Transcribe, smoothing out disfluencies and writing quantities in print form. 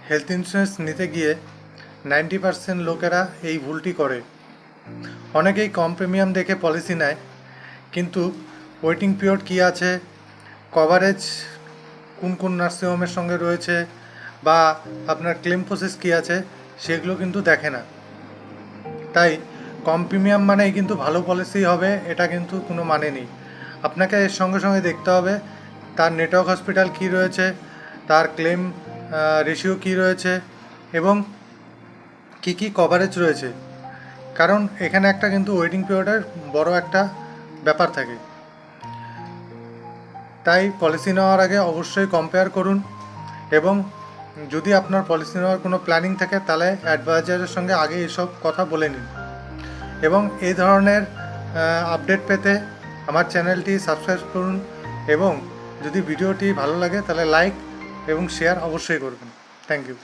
Health insurance নিতে গিয়ে 90% লোকেরা এই ভুলটি করে। অনেকেই কম প্রিমিয়াম দেখে পলিসি নেয়, কিন্তু ওয়েটিং পিরিয়ড কী আছে, কভারেজ কোন কোন নার্সিংহোমের সঙ্গে রয়েছে, বা আপনার ক্লেম প্রসেস কী আছে, সেগুলো কিন্তু দেখে না। তাই কম প্রিমিয়াম মানেই কিন্তু ভালো পলিসি হবে, এটা কিন্তু কোনো মানে নেই। আপনাকে এর সঙ্গে সঙ্গে দেখতে হবে তার নেটওয়ার্ক হসপিটাল কী রয়েছে, তার ক্লেম রেশিও কী রয়েছে, এবং কী কী কভারেজ রয়েছে। কারণ এখানে একটা কিন্তু ওয়েটিং পিরিয়ডের বড় একটা ব্যাপার থাকে। তাই পলিসি নেওয়ার আগে অবশ্যই কম্পেয়ার করুন, এবং যদি আপনার পলিসি নেওয়ার কোনো প্ল্যানিং থাকে তাহলে অ্যাডভাইজারের সঙ্গে আগে এসব কথা বলে নিন। এবং এই ধরনের আপডেট পেতে আমার চ্যানেলটি সাবস্ক্রাইব করুন, এবং যদি ভিডিওটি ভালো লাগে তাহলে লাইক এবং শেয়ার অবশ্যই করবেন। Thank you.